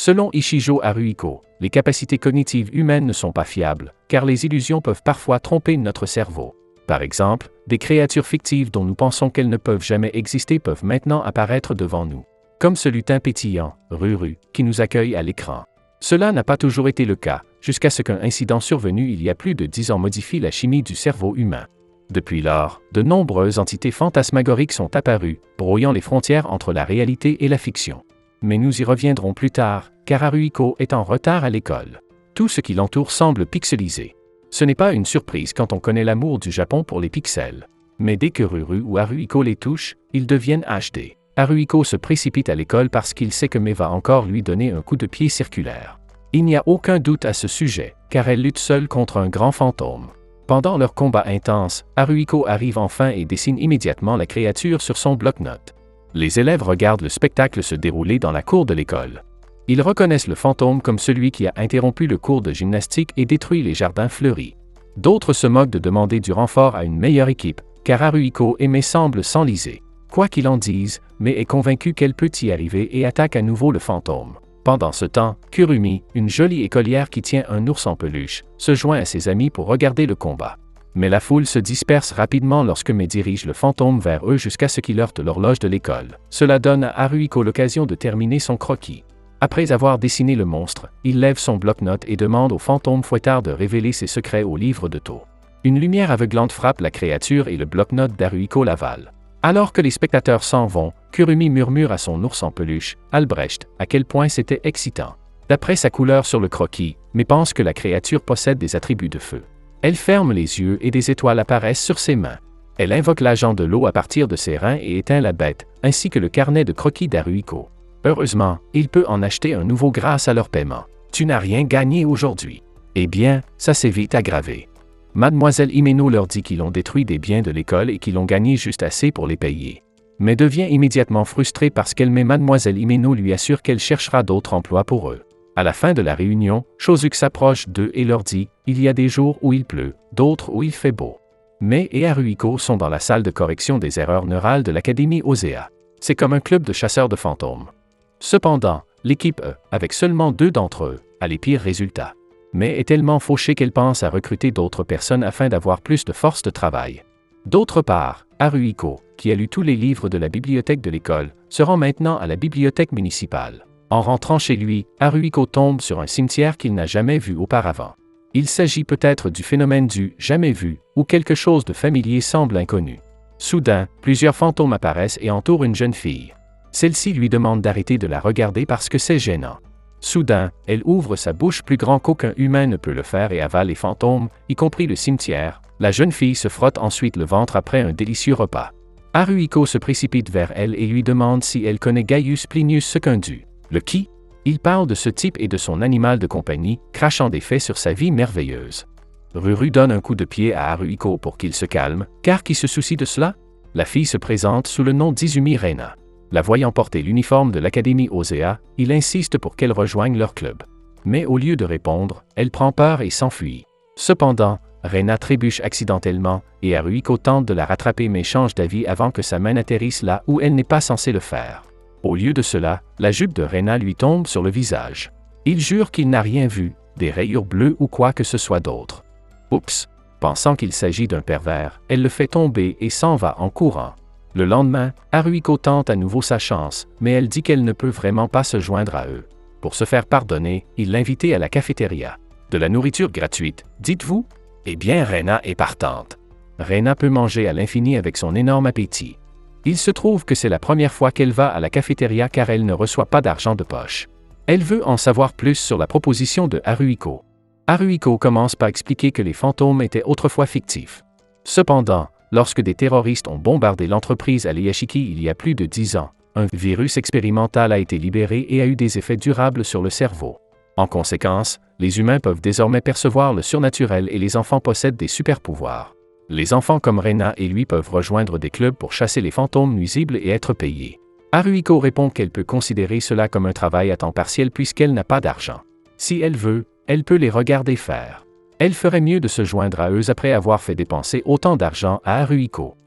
Selon Ishijo Haruhiko, les capacités cognitives humaines ne sont pas fiables, car les illusions peuvent parfois tromper notre cerveau. Par exemple, des créatures fictives dont nous pensons qu'elles ne peuvent jamais exister peuvent maintenant apparaître devant nous. Comme ce lutin pétillant, Ruru, qui nous accueille à l'écran. Cela n'a pas toujours été le cas, jusqu'à ce qu'un incident survenu il y a plus de 10 ans modifie la chimie du cerveau humain. Depuis lors, de nombreuses entités fantasmagoriques sont apparues, brouillant les frontières entre la réalité et la fiction. Mais nous y reviendrons plus tard, car Haruhiko est en retard à l'école. Tout ce qui l'entoure semble pixelisé. Ce n'est pas une surprise quand on connaît l'amour du Japon pour les pixels. Mais dès que Ruru ou Haruhiko les touchent, ils deviennent HD. Haruhiko se précipite à l'école parce qu'il sait que Mai va encore lui donner un coup de pied circulaire. Il n'y a aucun doute à ce sujet, car elle lutte seule contre un grand fantôme. Pendant leur combat intense, Haruhiko arrive enfin et dessine immédiatement la créature sur son bloc-notes. Les élèves regardent le spectacle se dérouler dans la cour de l'école. Ils reconnaissent le fantôme comme celui qui a interrompu le cours de gymnastique et détruit les jardins fleuris. D'autres se moquent de demander du renfort à une meilleure équipe, car Haruhiko et Mai semblent s'enliser. Quoi qu'il en dise, Mai est convaincue qu'elle peut y arriver et attaque à nouveau le fantôme. Pendant ce temps, Kurumi, une jolie écolière qui tient un ours en peluche, se joint à ses amis pour regarder le combat. Mais la foule se disperse rapidement lorsque Mai dirige le fantôme vers eux jusqu'à ce qu'il heurte l'horloge de l'école. Cela donne à Haruhiko l'occasion de terminer son croquis. Après avoir dessiné le monstre, il lève son bloc-notes et demande au fantôme fouettard de révéler ses secrets au livre de Tō. Une lumière aveuglante frappe la créature et le bloc-notes d'Haruhiko l'avale. Alors que les spectateurs s'en vont, Kurumi murmure à son ours en peluche, Albrecht, à quel point c'était excitant. D'après sa couleur sur le croquis, Mai pense que la créature possède des attributs de feu. Elle ferme les yeux et des étoiles apparaissent sur ses mains. Elle invoque l'agent de l'eau à partir de ses reins et éteint la bête, ainsi que le carnet de croquis d'Haruhiko. Heureusement, il peut en acheter un nouveau grâce à leur paiement. Tu n'as rien gagné aujourd'hui. Eh bien, ça s'est vite aggravé. Mademoiselle Himeno leur dit qu'ils ont détruit des biens de l'école et qu'ils ont gagné juste assez pour les payer. Mais devient immédiatement frustrée parce qu'elle met Mademoiselle Himeno lui assure qu'elle cherchera d'autres emplois pour eux. À la fin de la réunion, Shosuke s'approche d'eux et leur dit « Il y a des jours où il pleut, d'autres où il fait beau. » Mai et Haruhiko sont dans la salle de correction des erreurs neurales de l'Académie Osea. C'est comme un club de chasseurs de fantômes. Cependant, l'équipe E, avec seulement 2 d'entre eux, a les pires résultats. Mai est tellement fauchée qu'elle pense à recruter d'autres personnes afin d'avoir plus de force de travail. D'autre part, Haruhiko, qui a lu tous les livres de la bibliothèque de l'école, se rend maintenant à la bibliothèque municipale. En rentrant chez lui, Haruhiko tombe sur un cimetière qu'il n'a jamais vu auparavant. Il s'agit peut-être du phénomène du « jamais vu » où quelque chose de familier semble inconnu. Soudain, plusieurs fantômes apparaissent et entourent une jeune fille. Celle-ci lui demande d'arrêter de la regarder parce que c'est gênant. Soudain, elle ouvre sa bouche plus grand qu'aucun humain ne peut le faire et avale les fantômes, y compris le cimetière. La jeune fille se frotte ensuite le ventre après un délicieux repas. Haruhiko se précipite vers elle et lui demande si elle connaît Gaius Plinius Secundus. Le qui? Il parle de ce type et de son animal de compagnie, crachant des faits sur sa vie merveilleuse. Ruru donne un coup de pied à Haruhiko pour qu'il se calme, car qui se soucie de cela? La fille se présente sous le nom d'Izumi Reina. La voyant porter l'uniforme de l'Académie Osea, il insiste pour qu'elle rejoigne leur club. Mais au lieu de répondre, elle prend peur et s'enfuit. Cependant, Reina trébuche accidentellement, et Haruhiko tente de la rattraper mais change d'avis avant que sa main n'atterrisse là où elle n'est pas censée le faire. Au lieu de cela, la jupe de Reina lui tombe sur le visage. Il jure qu'il n'a rien vu, des rayures bleues ou quoi que ce soit d'autre. Oups! Pensant qu'il s'agit d'un pervers, elle le fait tomber et s'en va en courant. Le lendemain, Haruhiko tente à nouveau sa chance, mais elle dit qu'elle ne peut vraiment pas se joindre à eux. Pour se faire pardonner, il l'invitait à la cafétéria. De la nourriture gratuite, dites-vous? Eh bien, Reina est partante. Reina peut manger à l'infini avec son énorme appétit. Il se trouve que c'est la première fois qu'elle va à la cafétéria car elle ne reçoit pas d'argent de poche. Elle veut en savoir plus sur la proposition de Haruhiko. Haruhiko commence par expliquer que les fantômes étaient autrefois fictifs. Cependant, lorsque des terroristes ont bombardé l'entreprise à Leashiki il y a plus de 10 ans, un virus expérimental a été libéré et a eu des effets durables sur le cerveau. En conséquence, les humains peuvent désormais percevoir le surnaturel et les enfants possèdent des super-pouvoirs. Les enfants comme Reina et lui peuvent rejoindre des clubs pour chasser les fantômes nuisibles et être payés. Haruhiko répond qu'elle peut considérer cela comme un travail à temps partiel puisqu'elle n'a pas d'argent. Si elle veut, elle peut les regarder faire. Elle ferait mieux de se joindre à eux après avoir fait dépenser autant d'argent à Haruhiko.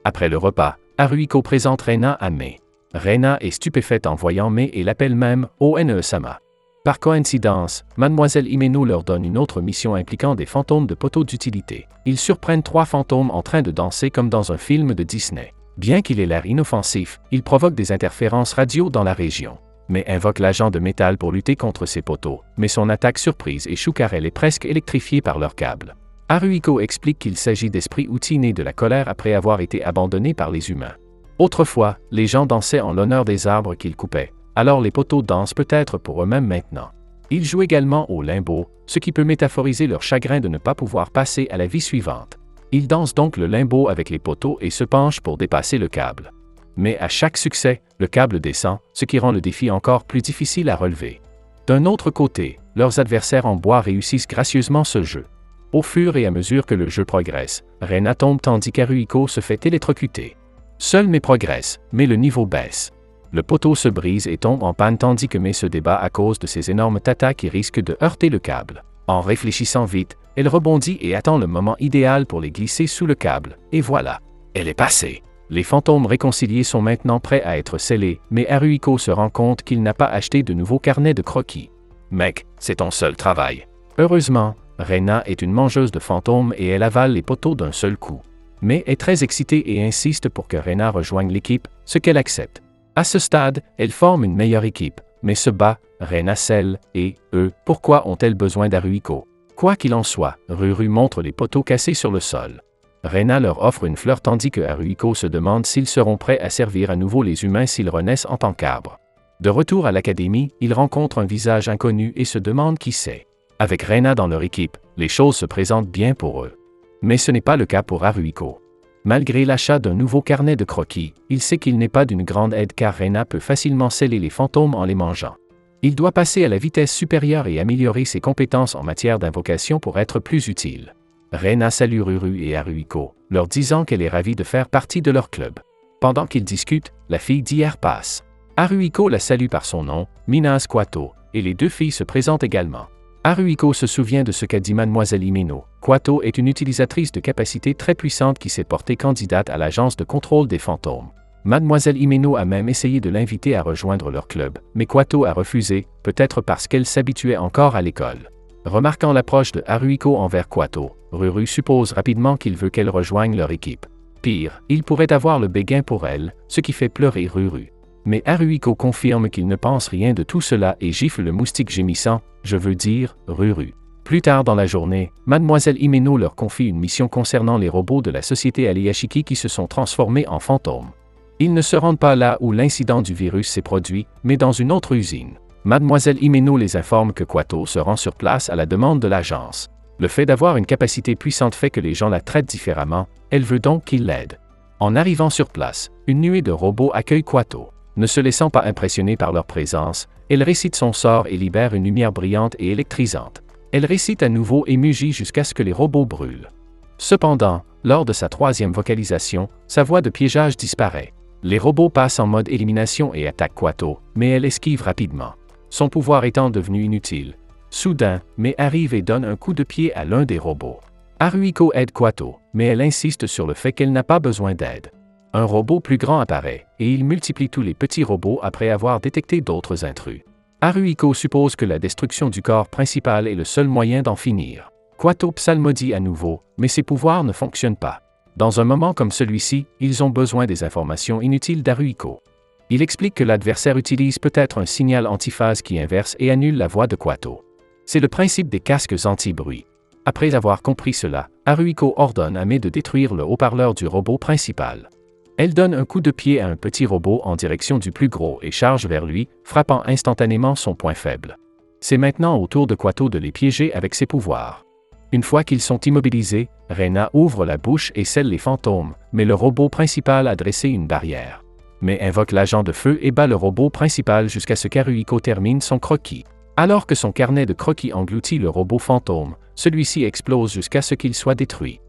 Après le repas, Haruhiko présente Reina à Mai. Reina est stupéfaite en voyant Mai et l'appelle même One-sama. Par coïncidence, Mademoiselle Himeno leur donne une autre mission impliquant des fantômes de poteaux d'utilité. Ils surprennent 3 fantômes en train de danser comme dans un film de Disney. Bien qu'il ait l'air inoffensif, il provoque des interférences radio dans la région. Mais invoque l'agent de métal pour lutter contre ces poteaux, mais son attaque surprise échoue car elle est presque électrifiée par leurs câbles. Haruhiko explique qu'il s'agit d'esprits outils nés de la colère après avoir été abandonnés par les humains. Autrefois, les gens dansaient en l'honneur des arbres qu'ils coupaient. Alors les poteaux dansent peut-être pour eux-mêmes maintenant. Ils jouent également au limbo, ce qui peut métaphoriser leur chagrin de ne pas pouvoir passer à la vie suivante. Ils dansent donc le limbo avec les poteaux et se penchent pour dépasser le câble. Mais à chaque succès, le câble descend, ce qui rend le défi encore plus difficile à relever. D'un autre côté, leurs adversaires en bois réussissent gracieusement ce jeu. Au fur et à mesure que le jeu progresse, Reina tombe tandis qu'Haruhiko se fait électrocuter. Seul Mei progresse, mais le niveau baisse. Le poteau se brise et tombe en panne tandis que Mei se débat à cause de ces énormes tatas qui risquent de heurter le câble. En réfléchissant vite, elle rebondit et attend le moment idéal pour les glisser sous le câble, et voilà, elle est passée. Les fantômes réconciliés sont maintenant prêts à être scellés, mais Haruhiko se rend compte qu'il n'a pas acheté de nouveaux carnets de croquis. Mec, c'est ton seul travail. Heureusement, Reina est une mangeuse de fantômes et elle avale les poteaux d'un seul coup. Mei est très excitée et insiste pour que Reina rejoigne l'équipe, ce qu'elle accepte. À ce stade, elles forment une meilleure équipe, mais se bat, Reina scelle, et, eux, pourquoi ont-elles besoin d'Haruhiko? Quoi qu'il en soit, Ruru montre les poteaux cassés sur le sol. Reina leur offre une fleur tandis que Haruhiko se demande s'ils seront prêts à servir à nouveau les humains s'ils renaissent en tant qu'arbres. De retour à l'académie, ils rencontrent un visage inconnu et se demandent qui c'est. Avec Reina dans leur équipe, les choses se présentent bien pour eux. Mais ce n'est pas le cas pour Haruhiko. Malgré l'achat d'un nouveau carnet de croquis, il sait qu'il n'est pas d'une grande aide car Reina peut facilement sceller les fantômes en les mangeant. Il doit passer à la vitesse supérieure et améliorer ses compétences en matière d'invocation pour être plus utile. Reina salue Ruru et Haruhiko, leur disant qu'elle est ravie de faire partie de leur club. Pendant qu'ils discutent, la fille d'hier passe. Haruhiko la salue par son nom, Minase Kwato, et les 2 filles se présentent également. Haruhiko se souvient de ce qu'a dit Mademoiselle Himeno. Kwato est une utilisatrice de capacité très puissante qui s'est portée candidate à l'agence de contrôle des fantômes. Mademoiselle Himeno a même essayé de l'inviter à rejoindre leur club, mais Kwato a refusé, peut-être parce qu'elle s'habituait encore à l'école. Remarquant l'approche de Haruhiko envers Kwato, Ruru suppose rapidement qu'il veut qu'elle rejoigne leur équipe. Pire, il pourrait avoir le béguin pour elle, ce qui fait pleurer Ruru. Mais Haruhiko confirme qu'il ne pense rien de tout cela et gifle le moustique gémissant, je veux dire, Ruru. Plus tard dans la journée, Mademoiselle Himeno leur confie une mission concernant les robots de la société Aliyashiki qui se sont transformés en fantômes. Ils ne se rendent pas là où l'incident du virus s'est produit, mais dans une autre usine. Mademoiselle Himeno les informe que Kwato se rend sur place à la demande de l'agence. Le fait d'avoir une capacité puissante fait que les gens la traitent différemment, elle veut donc qu'ils l'aident. En arrivant sur place, une nuée de robots accueille Kwato. Ne se laissant pas impressionner par leur présence, elle récite son sort et libère une lumière brillante et électrisante. Elle récite à nouveau et mugit jusqu'à ce que les robots brûlent. Cependant, lors de sa 3e vocalisation, sa voix de piégeage disparaît. Les robots passent en mode élimination et attaquent Kwato, mais elle esquive rapidement. Son pouvoir étant devenu inutile. Soudain, Mei arrive et donne un coup de pied à l'un des robots. Haruhiko aide Kwato, mais elle insiste sur le fait qu'elle n'a pas besoin d'aide. Un robot plus grand apparaît, et il multiplie tous les petits robots après avoir détecté d'autres intrus. Haruhiko suppose que la destruction du corps principal est le seul moyen d'en finir. Kwato psalmodie à nouveau, mais ses pouvoirs ne fonctionnent pas. Dans un moment comme celui-ci, ils ont besoin des informations inutiles d'Haruhiko. Il explique que l'adversaire utilise peut-être un signal antiphase qui inverse et annule la voix de Kwato. C'est le principe des casques anti-bruit. Après avoir compris cela, Haruhiko ordonne à Mei de détruire le haut-parleur du robot principal. Elle donne un coup de pied à un petit robot en direction du plus gros et charge vers lui, frappant instantanément son point faible. C'est maintenant au tour de Kwato de les piéger avec ses pouvoirs. Une fois qu'ils sont immobilisés, Reina ouvre la bouche et scelle les fantômes, mais le robot principal a dressé une barrière. Mei invoque l'agent de feu et bat le robot principal jusqu'à ce qu'Haruhiko termine son croquis. Alors que son carnet de croquis engloutit le robot fantôme, celui-ci explose jusqu'à ce qu'il soit détruit.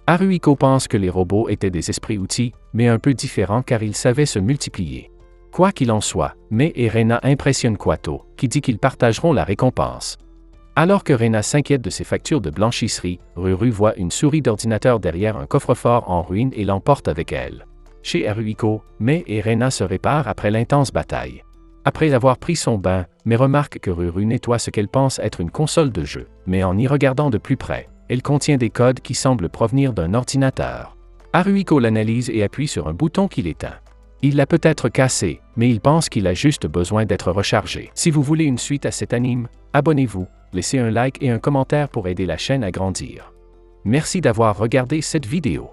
Haruhiko pense que les robots étaient des esprits outils, mais un peu différents car ils savaient se multiplier. Quoi qu'il en soit, Mei et Reina impressionnent Kwato, qui dit qu'ils partageront la récompense. Alors que Reina s'inquiète de ses factures de blanchisserie, Ruru voit une souris d'ordinateur derrière un coffre-fort en ruine et l'emporte avec elle. Chez Haruhiko, Mei et Reina se réparent après l'intense bataille. après avoir pris son bain, mais remarque que Ruru nettoie ce qu'elle pense être une console de jeu. Mais en y regardant de plus près, elle contient des codes qui semblent provenir d'un ordinateur. Haruhiko l'analyse et appuie sur un bouton qui l'éteint. Il l'a peut-être cassé, mais il pense qu'il a juste besoin d'être rechargé. Si vous voulez une suite à cet anime, abonnez-vous, laissez un like et un commentaire pour aider la chaîne à grandir. Merci d'avoir regardé cette vidéo.